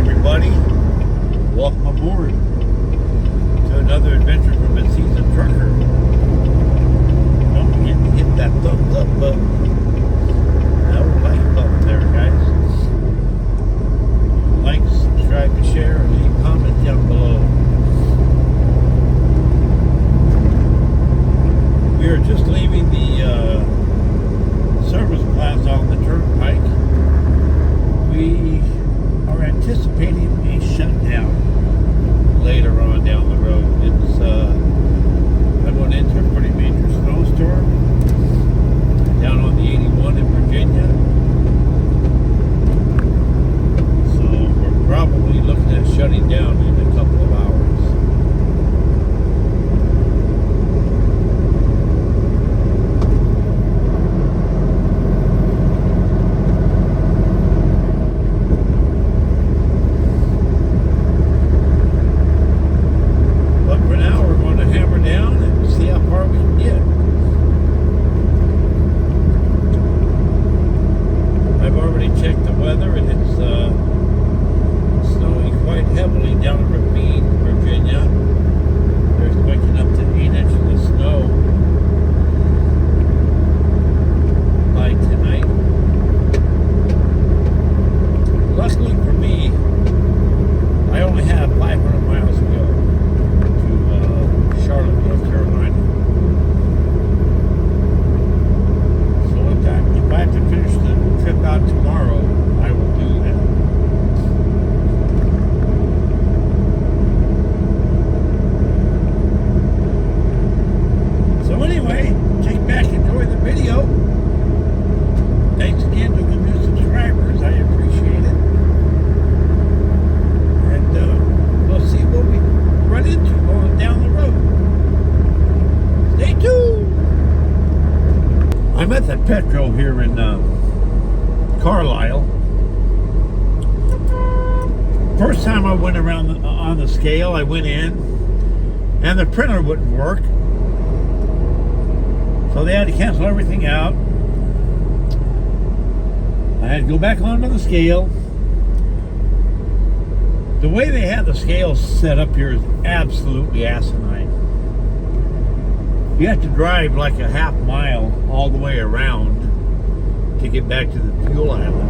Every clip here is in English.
everybody. Welcome aboard to another adventure from a seasoned trucker. Don't forget to hit that thumbs up button. That like button there, guys. Like, subscribe, and share, and leave comments down below. We are just leaving the service plaza on the turnpike. We are anticipating a shutdown later on down the road. It's I went into a pretty major snowstorm down on the 81 in Virginia. So we're probably looking at shutting down in a couple of hours. I'm at the Petro here in Carlisle. First time I went around on the scale, I went in and the printer wouldn't work. So they had to cancel everything out. I had to go back onto the scale. The way they have the scale set up here is absolutely asinine. You have to drive like a half mile all the way around to get back to the fuel island.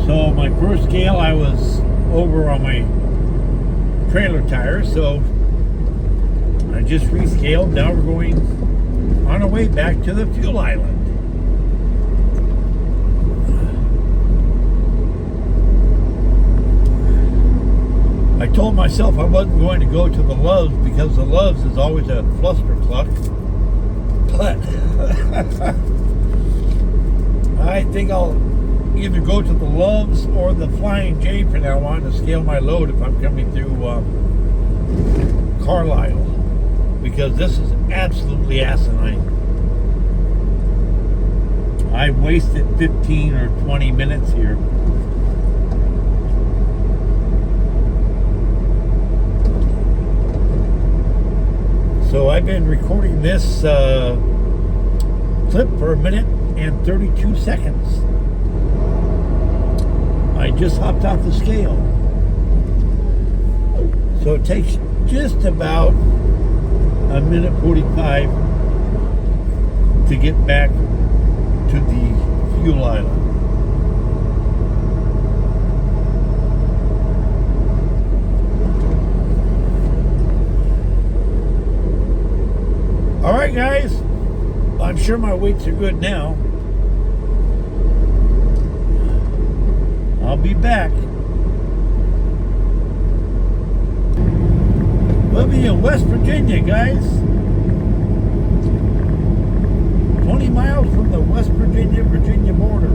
So my first scale, I was over on my trailer tire, so I just rescaled. Now we're going on our way back to the fuel island. I told myself I wasn't going to go to the Loves because the Loves is always a flustercluck. But I think I'll either go to the Loves or the Flying J from now on to scale my load if I'm coming through Carlisle, because this is absolutely asinine. I've wasted 15 or 20 minutes here. So I've been recording this clip for 1 minute and 32 seconds. I just hopped off the scale. So it takes just about 1 minute 45 to get back to the fuel island. All right, guys, I'm sure my weights are good now. I'll be back. We'll be in West Virginia, guys. 20 miles from the West Virginia border.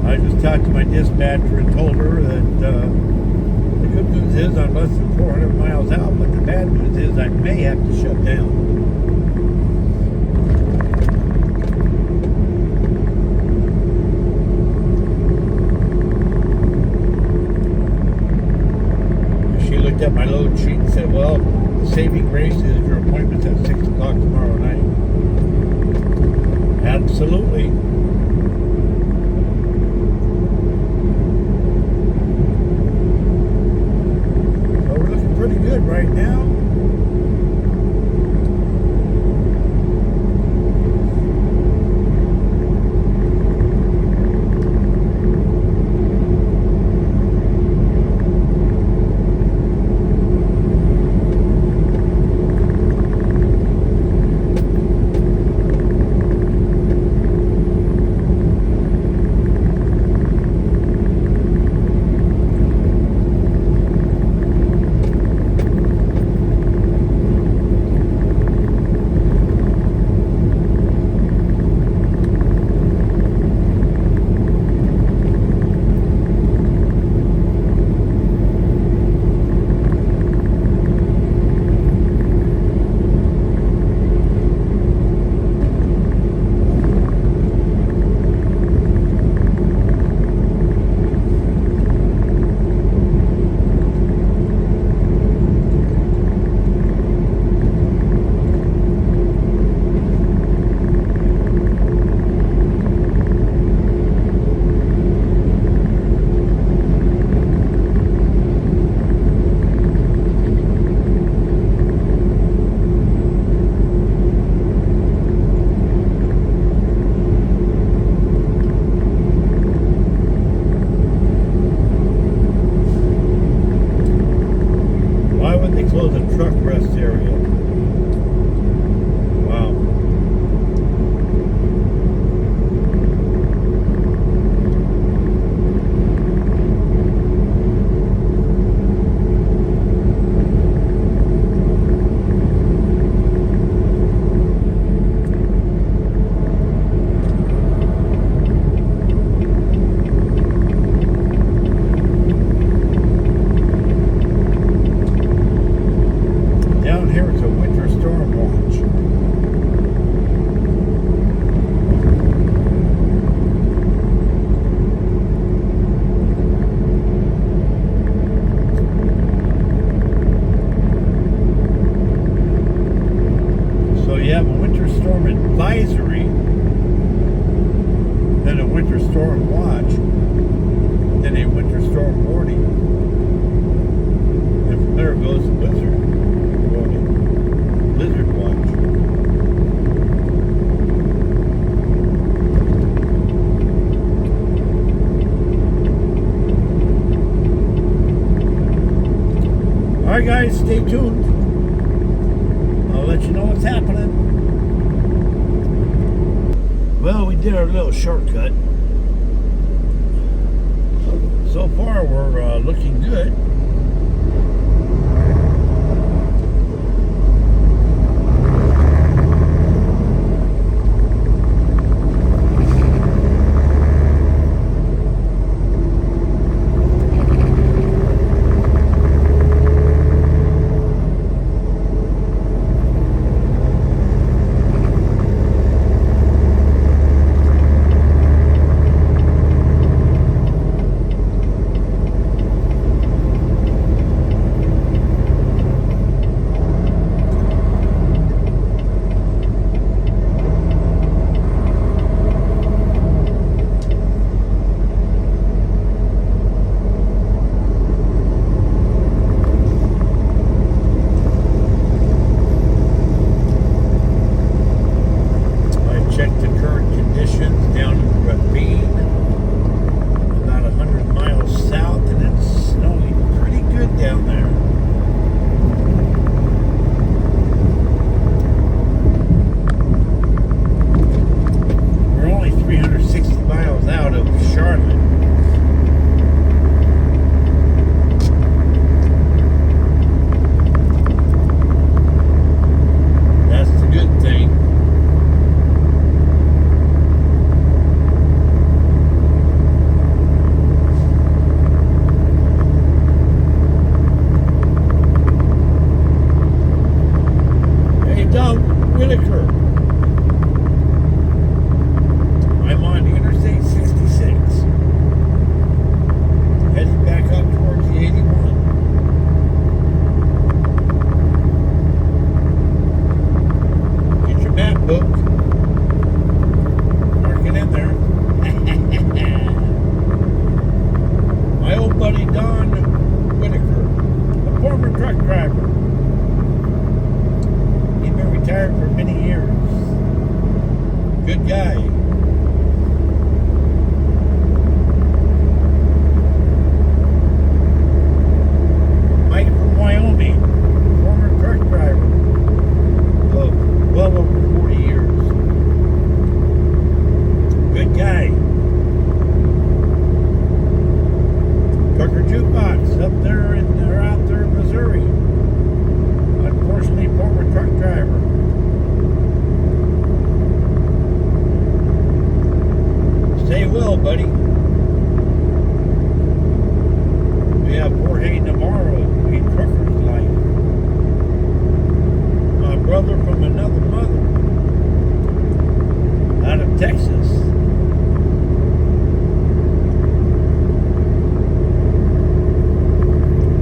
I just talked to my dispatcher and told her that the good news is I'm less than 400 miles out, but the bad news is I may have to shut down. She looked at my load sheet and said, well, the saving grace is your appointment's at 6 o'clock tomorrow Absolutely. So we're looking pretty good right now. Why would they close a truck rest area? Wow. Down here it's a winter storm watch. So you have a winter storm advisory, then a winter storm watch, then a winter storm warning. And from there goes the blizzard warning, blizzard watch. Alright guys, stay tuned. I'll let you know what's happening. Well, we did our little shortcut. So far we're looking good. retired for many years. Good guy. Mike from Wyoming, former truck driver of well over 40 years. Good guy. Trucker Jukebox up there or out there in Missouri. Unfortunately, former truck driver. Stay well, buddy. We have Jorge Navarro, a trucker's life. My brother from another mother, out of Texas.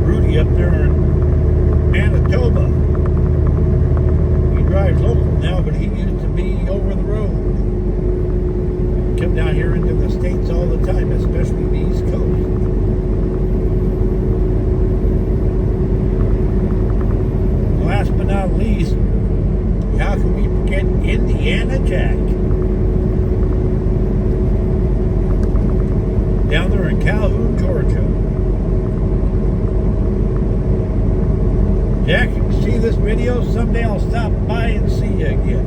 Rudy up there in Manitoba. He drives local now, but he used to be over the road. Come down here into the States all the time, especially the East Coast. Last but not least, how can we forget Indiana Jack? Down there in Calhoun, Georgia. Jack, if you see this video, someday I'll stop by and see you again.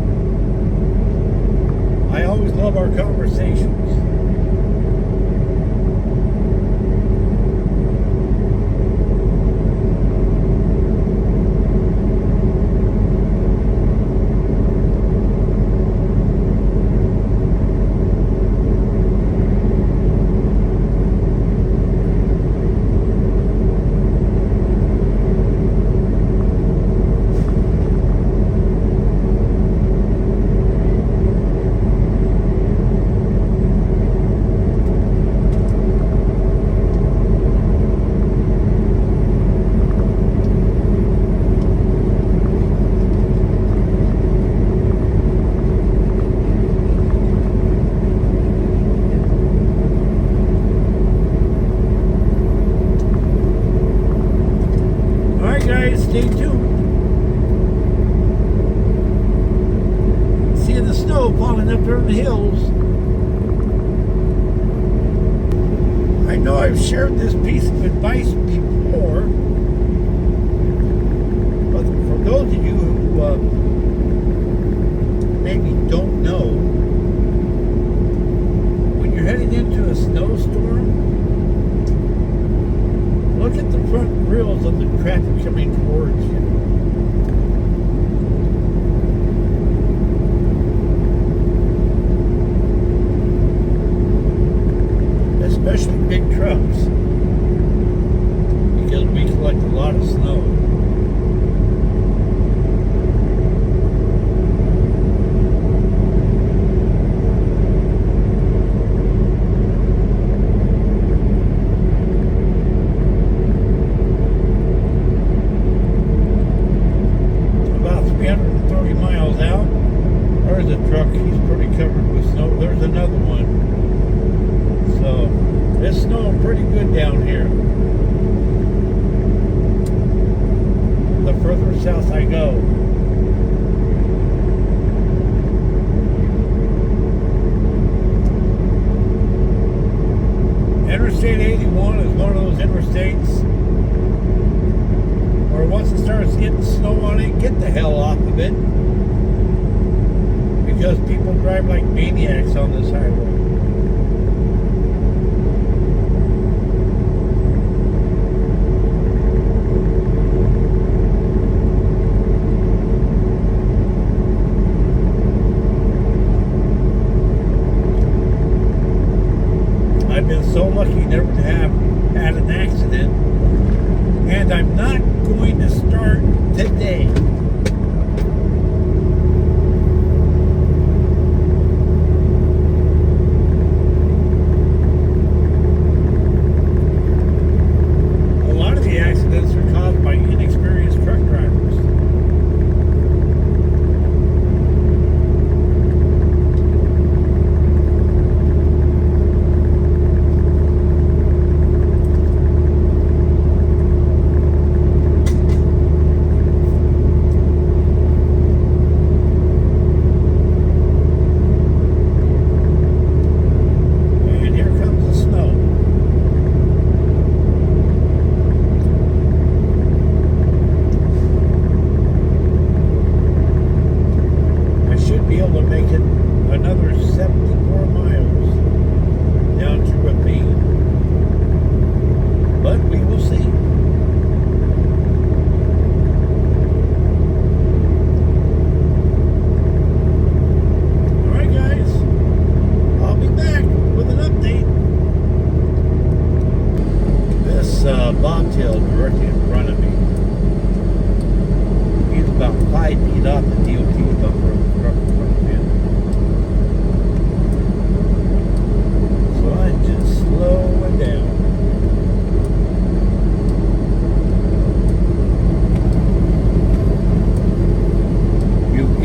I always love our conversations. Stay tuned. Seeing the snow falling up there in the hills. I know I've shared this piece of advice before, but for those of you who maybe don't know, when you're heading into a snowstorm, look at the front grills of the traffic coming towards you. Especially big trucks, because we collect a lot of snow. There's a truck, he's pretty covered with snow. There's another one. So it's snowing pretty good down here. The further south I go. Interstate 81 is one of those interstates where once it starts getting snow on it, get the hell off of it. Because people drive like maniacs on this highway. I've been so lucky never to have had an accident, and I'm not going to start today.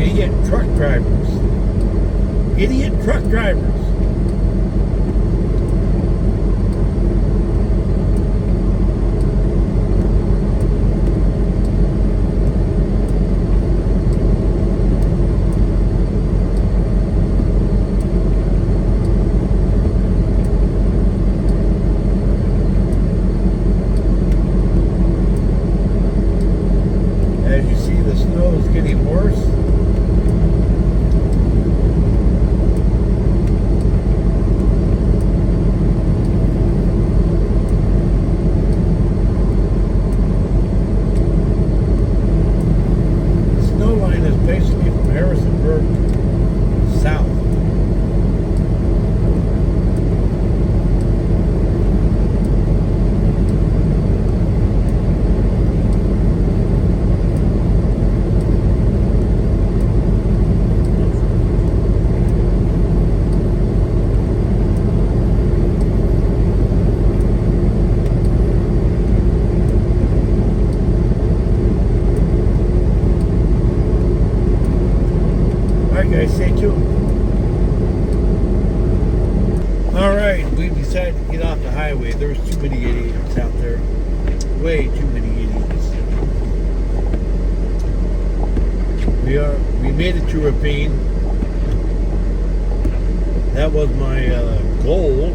Idiot truck drivers. Idiot truck drivers. As you see, the snow is getting worse. The snow line is basically from Harrisonburg south. Alright guys, stay tuned. Alright, we decided to get off the highway. There's too many idiots out there. Way too many idiots. We made it to Ravine. That was my goal.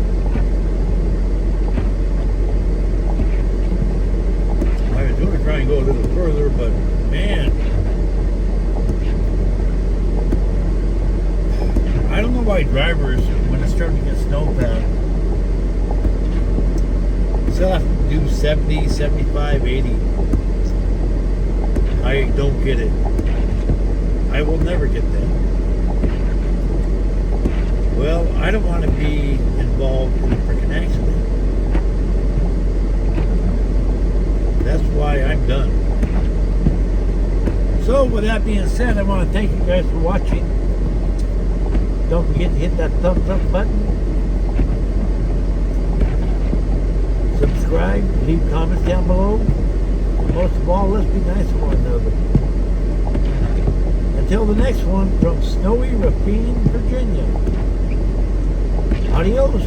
I was going to try and go a little further, but man, I don't know why drivers, when it's starting to get snowbad, still have to do 70, 75, 80. I don't get it. I will never get that. Well, I don't want to be involved in a freaking accident. That's why I'm done. So, with that being said, I want to thank you guys for watching. Don't forget to hit that thumbs up button. Subscribe, leave comments down below. Most of all, let's be nice to one another. Until the next one, from snowy Ravine, Virginia. Adios.